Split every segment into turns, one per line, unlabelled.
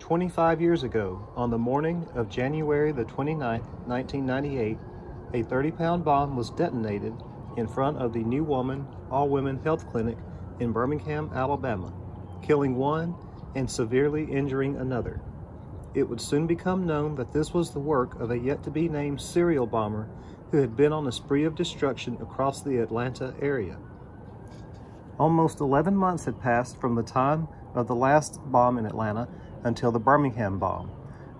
25 years ago, on the morning of January the 29th, 1998, a 30-pound bomb was detonated in front of the New Woman, All-Women Health Clinic in Birmingham, Alabama, killing one and severely injuring another. It would soon become known that this was the work of a yet-to-be-named serial bomber who had been on a spree of destruction across the Atlanta area. Almost 11 months had passed from the time of the last bomb in Atlanta until the Birmingham bomb.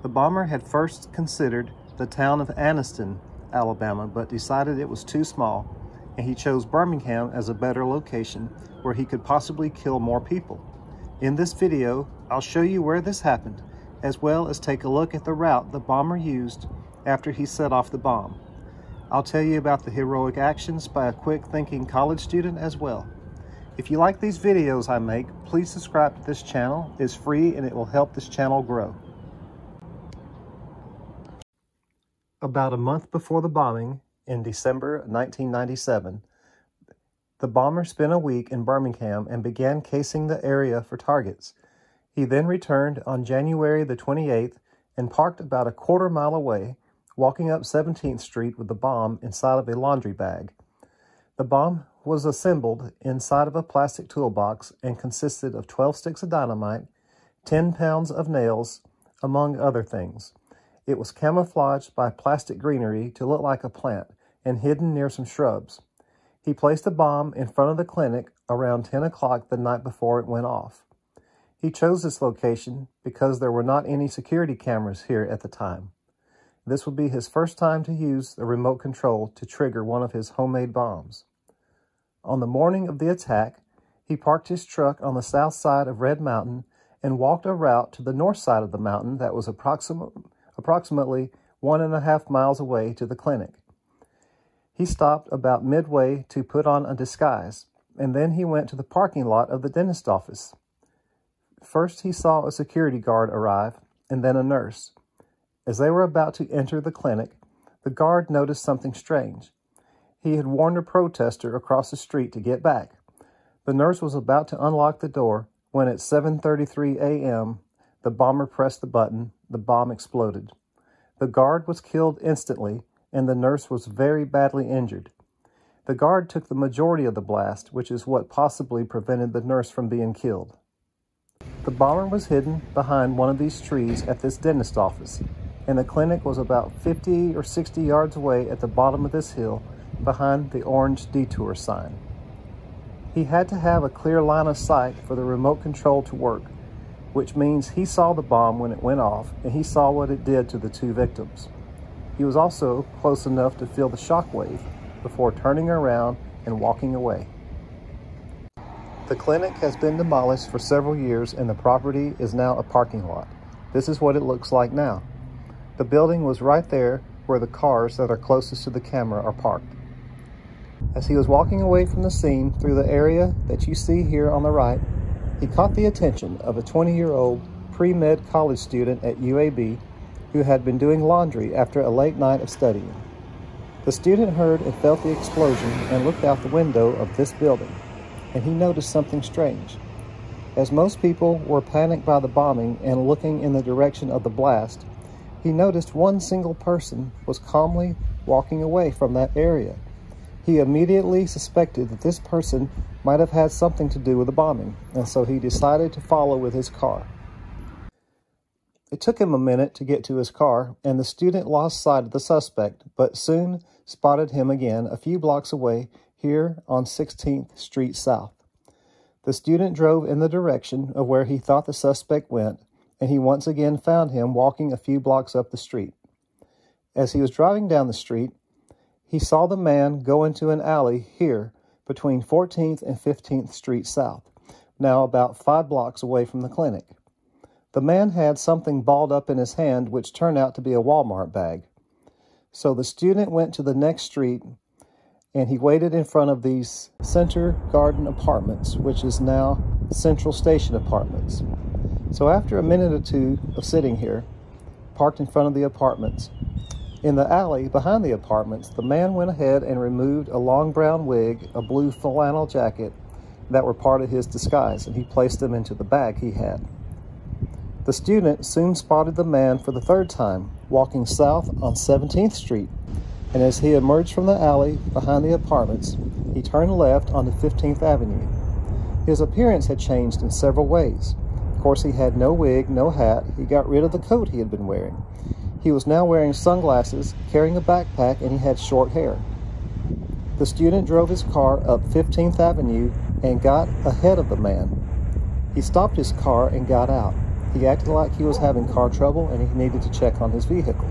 The bomber had first considered the town of Anniston, Alabama, but decided it was too small, and he chose Birmingham as a better location where he could possibly kill more people. In this video, I'll show you where this happened, as well as take a look at the route the bomber used after he set off the bomb. I'll tell you about the heroic actions by a quick-thinking college student as well. If you like these videos I make, please subscribe to this channel. It's free and it will help this channel grow. About a month before the bombing, in December 1997, the bomber spent a week in Birmingham and began casing the area for targets. He then returned on January the 28th and parked about a quarter-mile away, walking up 17th Street with the bomb inside of a laundry bag. The bomb was assembled inside of a plastic toolbox and consisted of 12 sticks of dynamite, 10 pounds of nails, among other things. It was camouflaged by plastic greenery to look like a plant and hidden near some shrubs. He placed the bomb in front of the clinic around 10 o'clock the night before it went off. He chose this location because there were not any security cameras here at the time. This would be his first time to use the remote control to trigger one of his homemade bombs. On the morning of the attack, he parked his truck on the south side of Red Mountain and walked a route to the north side of the mountain that was approximately 1.5 miles away to the clinic. He stopped about midway to put on a disguise, and then he went to the parking lot of the dentist office. First, he saw a security guard arrive, and then a nurse. As they were about to enter the clinic, the guard noticed something strange. He had warned a protester across the street to get back. The nurse was about to unlock the door when at 7:33 a.m., the bomber pressed the button. The bomb exploded. The guard was killed instantly, and the nurse was very badly injured. The guard took the majority of the blast, which is what possibly prevented the nurse from being killed. The bomber was hidden behind one of these trees at this dentist office, and the clinic was about 50 or 60 yards away at the bottom of this hill behind the orange detour sign. He had to have a clear line of sight for the remote control to work, which means he saw the bomb when it went off and he saw what it did to the two victims. He was also close enough to feel the shockwave before turning around and walking away. The clinic has been demolished for several years and the property is now a parking lot. This is what it looks like now. The building was right there where the cars that are closest to the camera are parked. As he was walking away from the scene through the area that you see here on the right, he caught the attention of a 20-year-old pre-med college student at UAB who had been doing laundry after a late night of studying. The student heard and felt the explosion and looked out the window of this building, and he noticed something strange. As most people were panicked by the bombing and looking in the direction of the blast, he noticed one single person was calmly walking away from that area. He immediately suspected that this person might have had something to do with the bombing, and so he decided to follow with his car. It took him a minute to get to his car, and the student lost sight of the suspect, but soon spotted him again a few blocks away here on 16th Street South. The student drove in the direction of where he thought the suspect went, and he once again found him walking a few blocks up the street. As he was driving down the street, he saw the man go into an alley here between 14th and 15th Street South, now about 5 blocks away from the clinic. The man had something balled up in his hand which turned out to be a Walmart bag. So the student went to the next street and he waited in front of these Center Garden Apartments, which is now Central Station Apartments. So after a minute or two of sitting here, parked in front of the apartments, in the alley behind the apartments, the man went ahead and removed a long brown wig, a blue flannel jacket that were part of his disguise, and he placed them into the bag he had. The student soon spotted the man for the third time, walking south on 17th Street, and as he emerged from the alley behind the apartments, he turned left onto 15th Avenue. His appearance had changed in several ways. Of course, he had no wig, no hat. He got rid of the coat he had been wearing. He was now wearing sunglasses, carrying a backpack, and he had short hair. The student drove his car up 15th Avenue and got ahead of the man. He stopped his car and got out. He acted like he was having car trouble and he needed to check on his vehicle.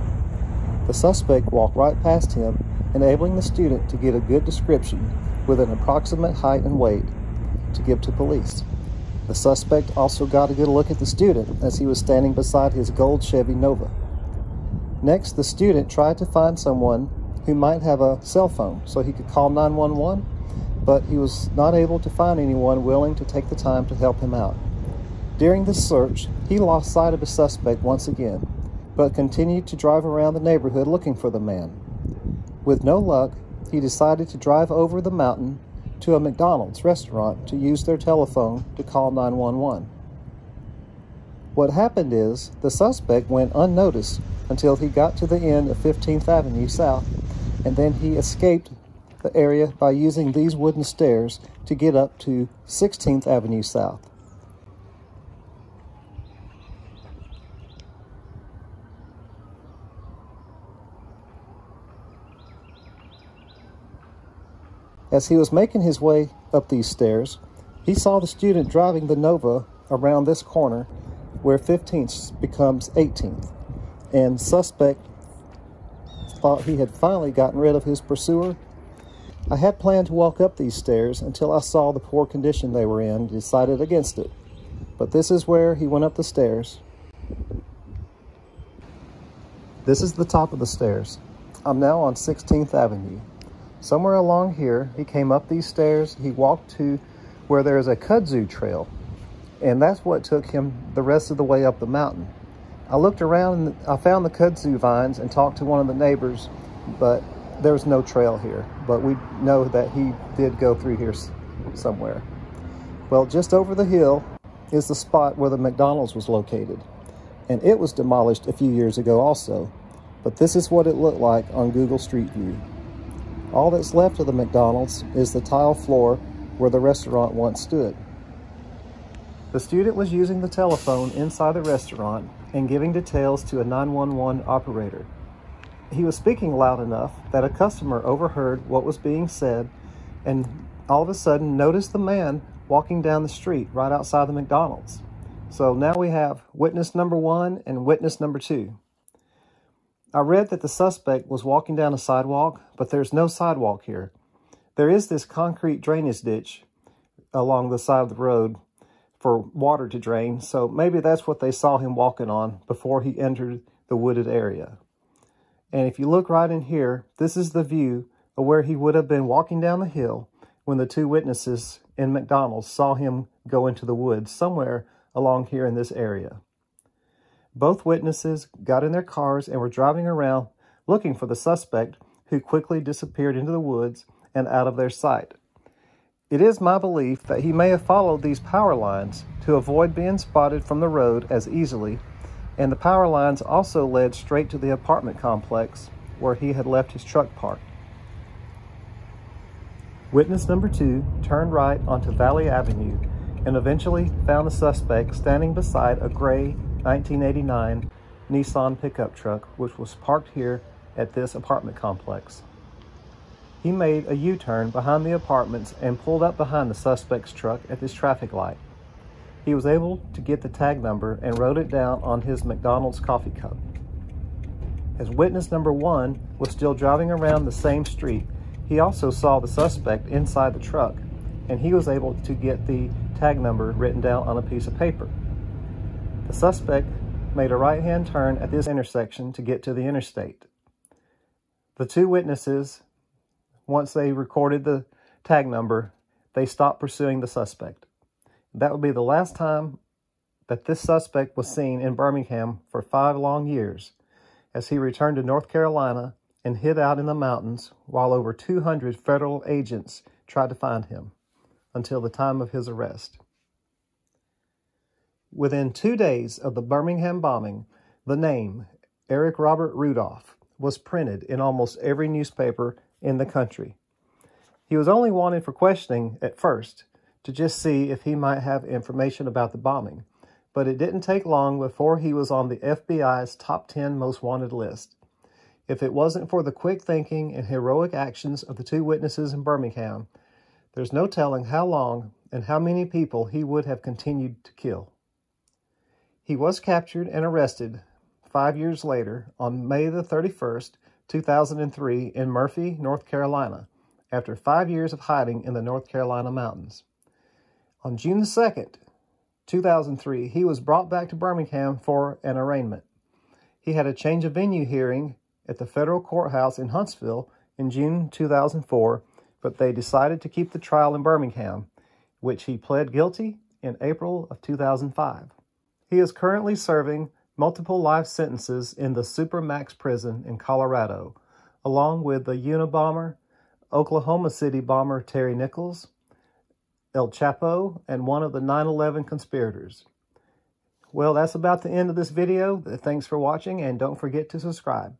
The suspect walked right past him, enabling the student to get a good description with an approximate height and weight to give to police. The suspect also got a good look at the student as he was standing beside his gold Chevy Nova. Next, the student tried to find someone who might have a cell phone so he could call 911, but he was not able to find anyone willing to take the time to help him out. During the search, he lost sight of his suspect once again, but continued to drive around the neighborhood looking for the man. With no luck, he decided to drive over the mountain to a McDonald's restaurant to use their telephone to call 911. What happened is, the suspect went unnoticed until he got to the end of 15th Avenue South, and then he escaped the area by using these wooden stairs to get up to 16th Avenue South. As he was making his way up these stairs, he saw the student driving the Nova around this corner where 15th becomes 18th, and suspect thought he had finally gotten rid of his pursuer. I had planned to walk up these stairs until I saw the poor condition they were in and decided against it. But this is where he went up the stairs. This is the top of the stairs. I'm now on 16th Avenue. Somewhere along here, he came up these stairs, he walked to where there is a kudzu trail, and that's what took him the rest of the way up the mountain. I looked around and I found the kudzu vines and talked to one of the neighbors, but there was no trail here. But we know that he did go through here somewhere. Well, just over the hill is the spot where the McDonald's was located, and it was demolished a few years ago also, but this is what it looked like on Google Street View. All that's left of the McDonald's is the tile floor where the restaurant once stood. The student was using the telephone inside the restaurant and giving details to a 911 operator. He was speaking loud enough that a customer overheard what was being said and all of a sudden noticed the man walking down the street right outside the McDonald's. So now we have witness number 1 and witness number 2. I read that the suspect was walking down a sidewalk, but there's no sidewalk here. There is this concrete drainage ditch along the side of the road for water to drain, so maybe that's what they saw him walking on before he entered the wooded area. And if you look right in here, this is the view of where he would have been walking down the hill when the 2 witnesses in McDonald's saw him go into the woods somewhere along here in this area. Both witnesses got in their cars and were driving around looking for the suspect, who quickly disappeared into the woods and out of their sight. It is my belief that he may have followed these power lines to avoid being spotted from the road as easily, and the power lines also led straight to the apartment complex where he had left his truck parked. Witness number 2 turned right onto Valley Avenue and eventually found the suspect standing beside a gray 1989 Nissan pickup truck, which was parked here at this apartment complex. He made a U-turn behind the apartments and pulled up behind the suspect's truck at this traffic light. He was able to get the tag number and wrote it down on his McDonald's coffee cup. As witness number 1 was still driving around the same street, he also saw the suspect inside the truck, and he was able to get the tag number written down on a piece of paper. The suspect made a right-hand turn at this intersection to get to the interstate. The 2 witnesses, once they recorded the tag number, they stopped pursuing the suspect. That would be the last time that this suspect was seen in Birmingham for 5 long years, as he returned to North Carolina and hid out in the mountains while over 200 federal agents tried to find him until the time of his arrest. Within 2 days of the Birmingham bombing, the name Eric Robert Rudolph was printed in almost every newspaper in the country. He was only wanted for questioning at first, to just see if he might have information about the bombing, but it didn't take long before he was on the FBI's top 10 most wanted list. If it wasn't for the quick thinking and heroic actions of the 2 witnesses in Birmingham, there's no telling how long and how many people he would have continued to kill. He was captured and arrested 5 years later on May the 31st, 2003 in Murphy, North Carolina, after 5 years of hiding in the North Carolina mountains. On June the 2nd, 2003, he was brought back to Birmingham for an arraignment. He had a change of venue hearing at the federal courthouse in Huntsville in June 2004, but they decided to keep the trial in Birmingham, which he pled guilty in April of 2005. He is currently serving multiple life sentences in the Supermax prison in Colorado, along with the Unabomber, Oklahoma City bomber Terry Nichols, El Chapo, and one of the 9/11 conspirators. Well, that's about the end of this video. Thanks for watching, and don't forget to subscribe.